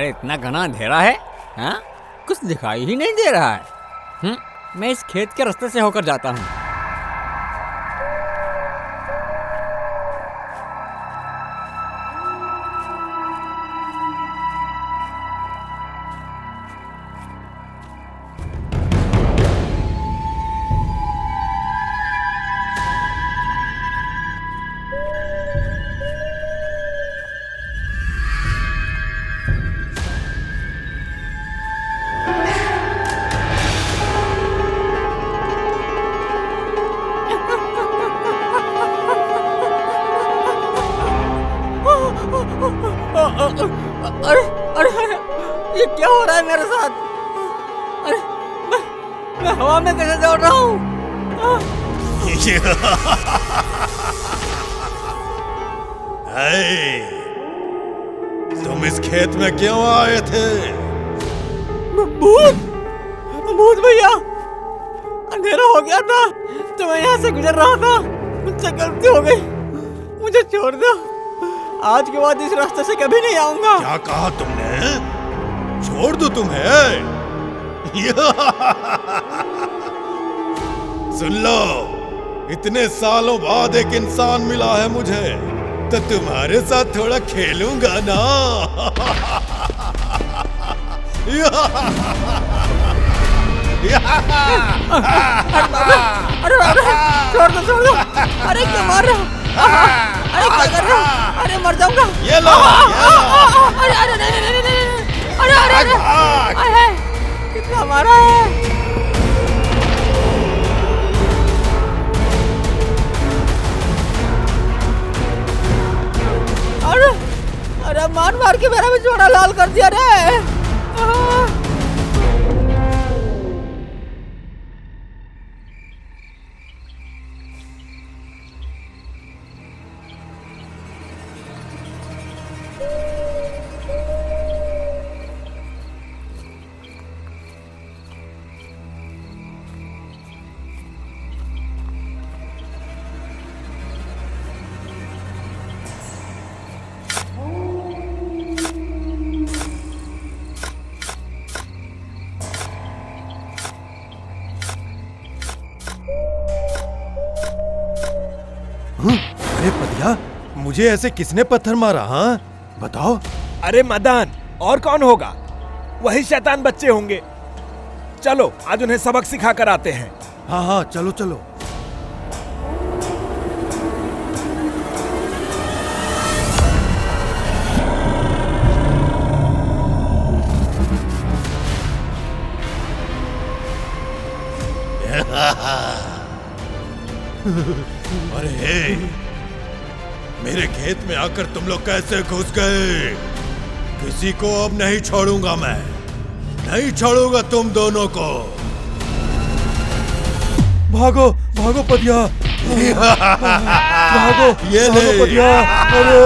अरे इतना घना अंधेरा है, हाँ? कुछ दिखाई ही नहीं दे रहा है। मैं इस खेत के रास्ते से होकर जाता हूँ। अरे अरे अरे ये क्या हो रहा है मेरे साथ? अरे मैं हवा में कैसे दौड़ रहा हूँ? तुम इस खेत में क्यों आए थे? भूत भूत भैया, अंधेरा हो गया था तो मैं यहाँ से गुजर रहा था, मुझसे गलती हो गई, मुझे छोड़ दो। आज के बाद इस रास्ते से कभी नहीं आऊंगा। क्या कहा तुमने? छोड़ दो तुम्हें? सुन लो, इतने सालों बाद एक इंसान मिला है मुझे, तो तुम्हारे साथ थोड़ा खेलूंगा ना। अरे छोड़ दो। अरे क्या मार रहा? अरे क्या कर रहा? अरे मर जाऊंगा। ये लो। अरे अरे कितना मारा है? अरे मार के मेरा भी जोड़ा लाल कर दिया रे। अरे पतिया, मुझे ऐसे किसने पत्थर मारा? हाँ बताओ। अरे मदन, और कौन होगा? वही शैतान बच्चे होंगे। चलो आज उन्हें सबक सिखा कर आते हैं। हाँ चलो चलो। अरे मेरे खेत में आकर तुम लोग कैसे घुस गए? किसी को अब नहीं छोड़ूंगा मैं, नहीं छोड़ूंगा तुम दोनों को। भागो भागो पतिया, भागो। ये ले पतिया। अरे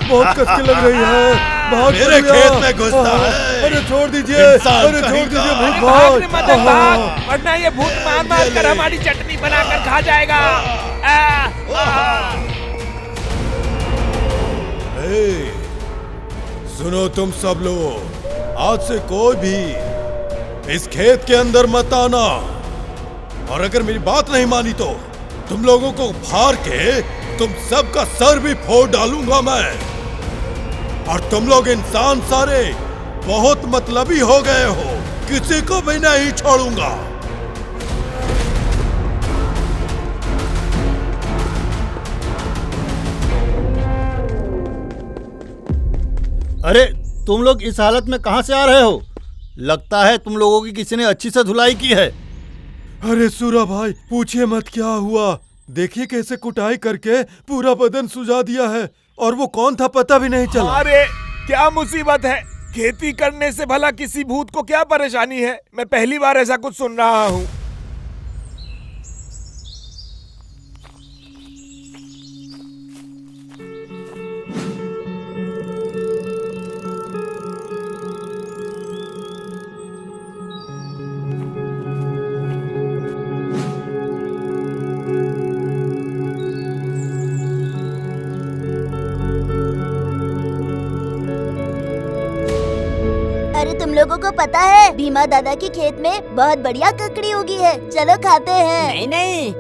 बहुत कस के लग रही है। बहुत मेरे खेत में घुसता है। अरे छोड़ दीजिए, अरे छोड़ दीजिए भूत भाग, वरना ये भूत मार कर हमारी चटनी बनाकर खा जाएगा। सुनो तुम सब लोग, आज से कोई भी इस खेत के अंदर मत आना, और अगर मेरी बात नहीं मानी तो तुम लोगों को फाड़ के तुम सबका सर भी फोड़ डालूंगा मैं। और तुम लोग इंसान सारे बहुत मतलबी हो गए हो, किसी को भी नहीं छोड़ूंगा। अरे तुम लोग इस हालत में कहां से आ रहे हो? लगता है तुम लोगों की किसी ने अच्छी से धुलाई की है। अरे सूरा भाई, पूछिए मत क्या हुआ। देखिए कैसे कुटाई करके पूरा बदन सुझा दिया है, और वो कौन था पता भी नहीं चला। अरे क्या मुसीबत है? खेती करने से भला किसी भूत को क्या परेशानी है? मैं पहली बार ऐसा कुछ सुन रहा हूँ। अरे तुम लोगों को पता है भीमा दादा के खेत में बहुत बढ़िया ककड़ी उगी है, चलो खाते हैं। नहीं नहीं,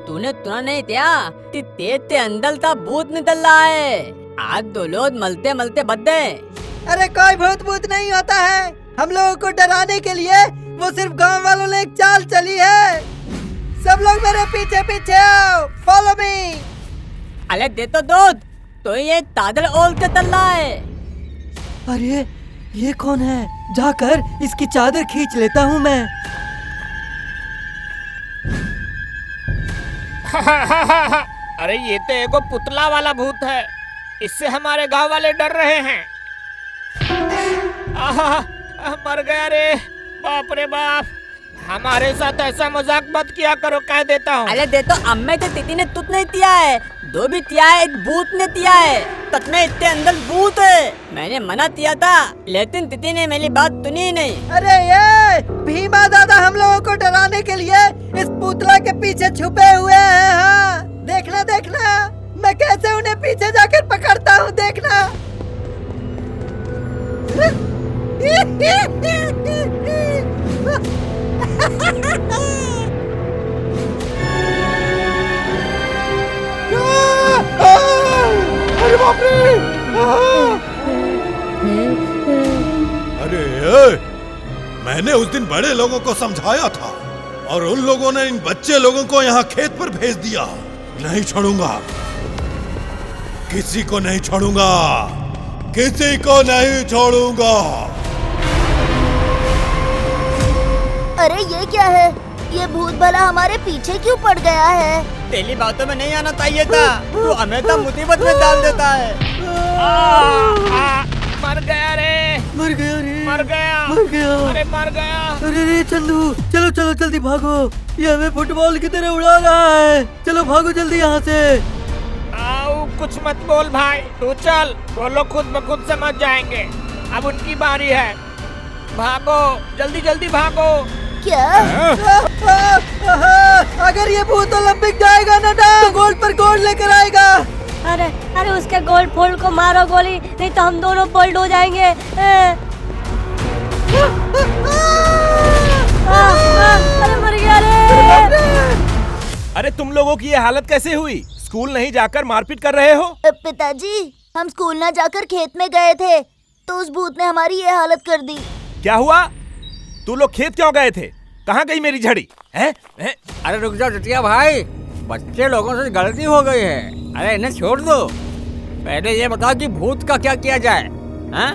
तूने तुना नहीं दिया, ते अंदर था भूत निकल रहा है। आज 2 लोग मलते मलते बद्दे। अरे कोई भूत नहीं होता है, हम लोगों को डराने के लिए वो सिर्फ गांव वालों ने एक चाल चली है। सब लोग मेरे पीछे पीछे आओ, फॉलो मी। अरे दे तो दूध, तो ये तादल ओल के तल रहा है। अरे ये कौन है? जाकर इसकी चादर खींच लेता हूँ मैं। अरे ये तो एगो पुतला वाला भूत है, इससे हमारे गांव वाले डर रहे हैं। आहा, मर गया रे, बाप रे बाप। हमारे साथ ऐसा मजाक मत किया करो, कह देता हूँ। अरे दे तो, अम्मे तो तिती ने तुत नहीं दिया है, 2 भी दिया है, एक भूत ने दिया है। तक में इतने अंदर भूत है, मैंने मना किया था, लेकिन तिती ने मेरी बात सुनी नहीं। अरे ये भीमा दादा हम लोगों को डराने के लिए इस पुतला के पीछे छुपे हुए हैं। हाँ, देखना देखना मैं कैसे उन्हें पीछे जाकर पकड़ता हूँ, देखना। अरे बाप रे! अरे मैंने उस दिन बड़े लोगों को समझाया था और उन लोगों ने इन बच्चे लोगों को यहाँ खेत पर भेज दिया। नहीं छोड़ूंगा, किसी को नहीं छोड़ूंगा, किसी को नहीं छोड़ूंगा। अरे ये क्या है? ये भूत भला हमारे पीछे क्यों पड़ गया है? तेरी बातों में नहीं आना चाहिए था, तू हमें तो मुसीबत में डाल देता है। मर गया रे, मर गया रे, मर गया, मर गया, अरे मर गया। अरे रे चंदू, चलो चलो जल्दी भागो, ये हमें फुटबॉल की तरह उड़ा रहा है। चलो भागो जल्दी यहाँ से। आओ, कुछ मत बोल भाई, तू चल, वो लोग खुद ब खुद समझ जाएंगे। अब उनकी बारी है, भागो, जल्दी जल्दी भागो। क्या? अगर ये भूत ओलंपिक जाएगा ना तो गोल्ड पर गोल्ड लेकर आएगा। अरे अरे उसके गोल्ड फूल को मारो गोली, नहीं तो हम दोनों बोल्ड हो जाएंगे। अरे मर गया रे। अरे तुम लोगों की ये हालत कैसे हुई? स्कूल नहीं जाकर मारपीट कर रहे हो? पिताजी, हम स्कूल ना जाकर खेत में गए थे तो उस भूत ने हमारी ये हालत कर दी। क्या हुआ? तू लोग खेत क्यों गए थे? कहाँ गई मेरी झड़ी? हैं? अरे रुक जाओ जटिया भाई, बच्चे लोगों से गलती हो गई है। अरे इन्हें छोड़ दो, पहले ये बताओ कि भूत का क्या किया जाए। हैं?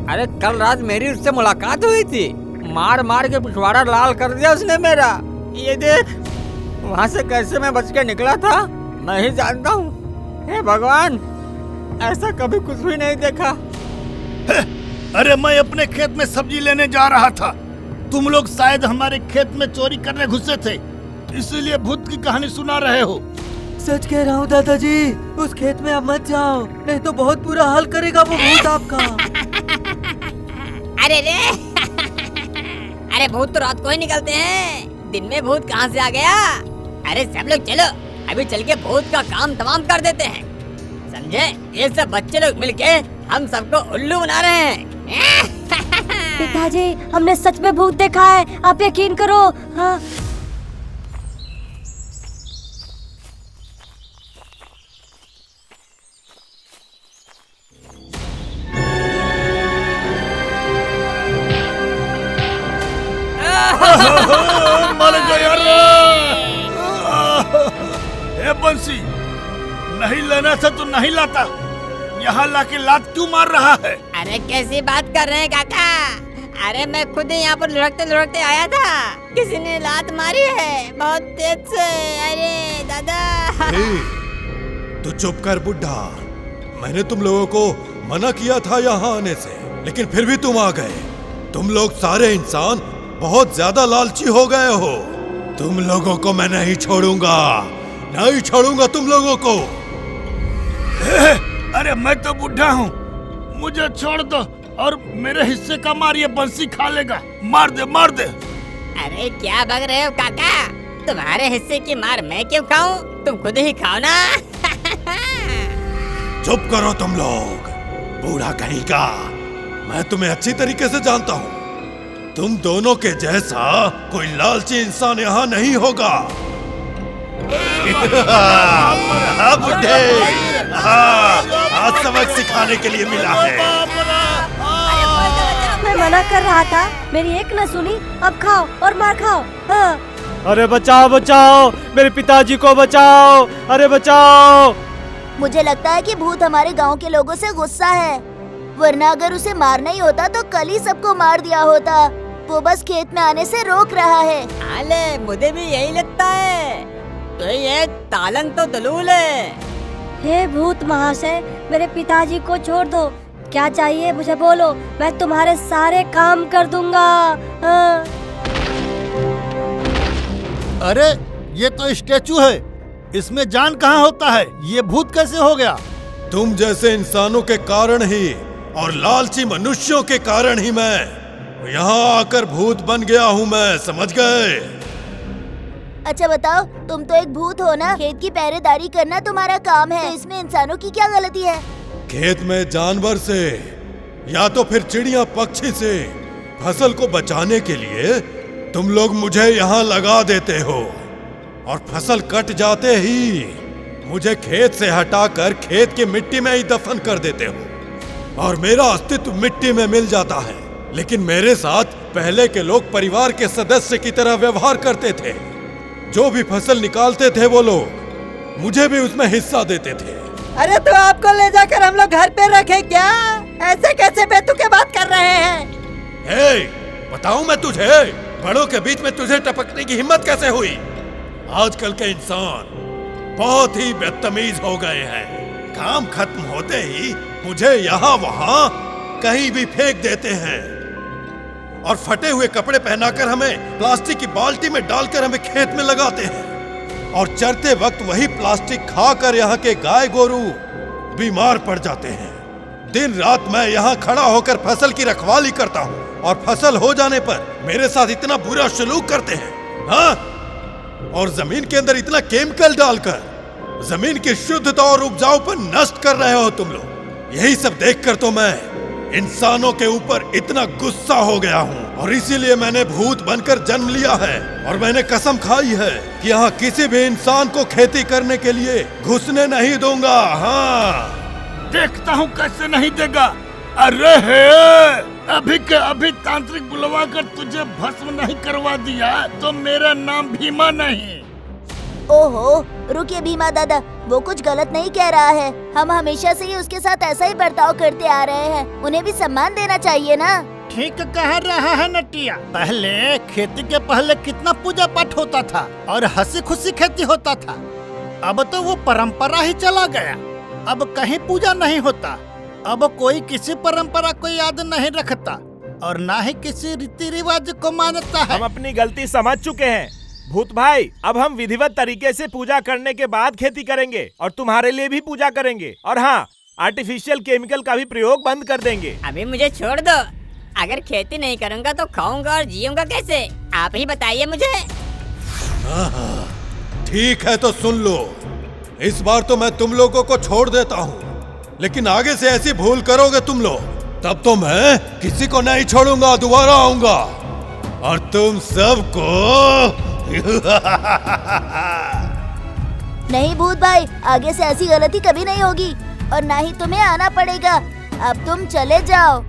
अरे कल रात मेरी उससे मुलाकात हुई थी, मार मार के पिछवाड़ा लाल कर दिया उसने मेरा। ये देख, वहाँ से कैसे मैं बच के निकला था मैं ही जानता हूँ। हे भगवान, ऐसा कभी कुछ भी नहीं देखा। अरे मैं अपने खेत में सब्जी लेने जा रहा था, तुम लोग शायद हमारे खेत में चोरी करने घुसे थे, इसीलिए भूत की कहानी सुना रहे हो। सच कह रहा हूँ दादाजी, उस खेत में आप मत जाओ, नहीं तो बहुत बुरा हाल करेगा वो भूत आपका। अरे रे अरे भूत तो रात को ही निकलते हैं, दिन में भूत कहाँ से आ गया? अरे सब लोग चलो, अभी चल के भूत का काम तमाम कर देते हैं, समझे? ये सब बच्चे लोग मिलके हम सबको उल्लू बना रहे हैं। पिताजी, हमने सच में भूत देखा है, आप यकीन करो। हाँ। मर गया रे। ए बंसी, नहीं लेना था तो नहीं लाता, यहाँ लाके लात क्यों मार रहा है? अरे कैसी बात कर रहे हैं काका? अरे मैं खुद ही यहाँ पर लुढ़कते लुढ़कते आया था, किसी ने लात मारी है बहुत तेज से। अरे दादा। तू चुप कर बुड्ढा, मैंने तुम लोगों को मना किया था यहाँ आने से, लेकिन फिर भी तुम आ गए। तुम लोग सारे इंसान बहुत ज्यादा लालची हो गए हो। तुम लोगों को मैं नहीं छोड़ूंगा, नहीं छोड़ूंगा तुम लोगों को। अरे मैं तो बुढ़ा हूँ, मुझे छोड़ दो और मेरे हिस्से का मार ये बंसी खा लेगा। मार दे, मार दे। अरे क्या भाग रहे हो काका? तुम्हारे हिस्से की मार मैं क्यों खाऊं? तुम खुद ही खाओ ना। चुप करो तुम लोग, बूढ़ा कहीं का। मैं तुम्हें अच्छी तरीके से जानता हूँ। तुम दोनों के जैसा कोई लालची इंसान यहाँ नहीं होगा। बुढ़े, आज सबक सिखाने के लिए मिला है। मैं मना कर रहा था, मेरी एक न सुनी। अब खाओ और मार खाओ। हाँ। अरे बचाओ बचाओ, मेरे पिताजी को बचाओ, अरे बचाओ। मुझे लगता है कि भूत हमारे गांव के लोगों से गुस्सा है, वरना अगर उसे मारना ही होता तो कल ही सबको मार दिया होता। वो बस खेत में आने से रोक रहा है। अले मुझे भी यही लगता है। तो ये तालंग तो दलूल है। हे भूत महाशय, मेरे पिताजी को छोड़ दो। क्या चाहिए मुझे बोलो, मैं तुम्हारे सारे काम कर दूंगा। हाँ। अरे ये तो स्टैचू है, इसमें जान कहाँ होता है? ये भूत कैसे हो गया? तुम जैसे इंसानों के कारण ही और लालची मनुष्यों के कारण ही मैं यहाँ आकर भूत बन गया हूँ। मैं समझ गए? अच्छा बताओ, तुम तो एक भूत हो ना, खेत की पहरेदारी करना तुम्हारा काम है, तो इसमें इंसानों की क्या गलती है? खेत में जानवर से या तो फिर चिड़िया पक्षी से फसल को बचाने के लिए तुम लोग मुझे यहाँ लगा देते हो, और फसल कट जाते ही मुझे खेत से हटाकर खेत की मिट्टी में ही दफन कर देते हो, और मेरा अस्तित्व मिट्टी में मिल जाता है। लेकिन मेरे साथ पहले के लोग परिवार के सदस्य की तरह व्यवहार करते थे। जो भी फसल निकालते थे वो लोग मुझे भी उसमें हिस्सा देते थे। अरे तो आपको ले जाकर हम लोग घर पे रखे क्या? ऐसे कैसे बेतुके बात कर रहे हैं? हे, बताऊं मैं तुझे, बड़ों के बीच में तुझे टपकने की हिम्मत कैसे हुई? आजकल के इंसान बहुत ही बदतमीज हो गए हैं। काम खत्म होते ही मुझे यहाँ वहाँ कहीं भी फेंक देते हैं, और फटे हुए कपड़े पहनाकर हमें प्लास्टिक की बाल्टी में डालकर हमें खेत में लगाते हैं, और चरते वक्त वही प्लास्टिक खाकर यहाँ के गाय गोरू बीमार पड़ जाते हैं। दिन रात मैं यहाँ खड़ा होकर फसल की रखवाली करता हूँ, और फसल हो जाने पर मेरे साथ इतना बुरा सलूक करते हैं। हाँ, और जमीन के अंदर इतना केमिकल डालकर जमीन की शुद्धता और उपजाऊपन नष्ट कर रहे हो तुम लोग। यही सब देखकर तो मैं इंसानों के ऊपर इतना गुस्सा हो गया हूँ, और इसीलिए मैंने भूत बनकर जन्म लिया है, और मैंने कसम खाई है कि यहाँ किसी भी इंसान को खेती करने के लिए घुसने नहीं दूंगा। हाँ, देखता हूँ कैसे नहीं देगा। अरे हे, अभी के अभी तांत्रिक बुलवा कर तुझे भस्म नहीं करवा दिया तो मेरा नाम भीमा नहीं। ओहो, रुकिए भीमा दादा, वो कुछ गलत नहीं कह रहा है। हम हमेशा से ही उसके साथ ऐसा ही बर्ताव करते आ रहे हैं, उन्हें भी सम्मान देना चाहिए ना। ठीक कह रहा है नटिया। पहले खेती के पहले कितना पूजा पाठ होता था और हंसी खुशी खेती होता था। अब तो वो परंपरा ही चला गया। अब कहीं पूजा नहीं होता, अब कोई किसी परंपरा को याद नहीं रखता, और ना ही किसी रीति रिवाज को मानता है। हम अपनी गलती समझ चुके हैं भूत भाई। अब हम विधिवत तरीके से पूजा करने के बाद खेती करेंगे, और तुम्हारे लिए भी पूजा करेंगे, और हाँ, आर्टिफिशियल केमिकल का भी प्रयोग बंद कर देंगे। अभी मुझे छोड़ दो। अगर खेती नहीं करूँगा तो खाऊंगा और जीऊंगा कैसे? आप ही बताइए मुझे। ठीक है तो सुन लो, इस बार तो मैं तुम लोगों को छोड़ देता हूँ, लेकिन आगे से ऐसी भूल करोगे तुम लोग, तब तो मैं किसी को नहीं छोड़ूंगा, दोबारा आऊंगा और तुम सबको। नहीं भूत भाई, आगे से ऐसी गलती कभी नहीं होगी, और ना ही तुम्हें आना पड़ेगा। अब तुम चले जाओ।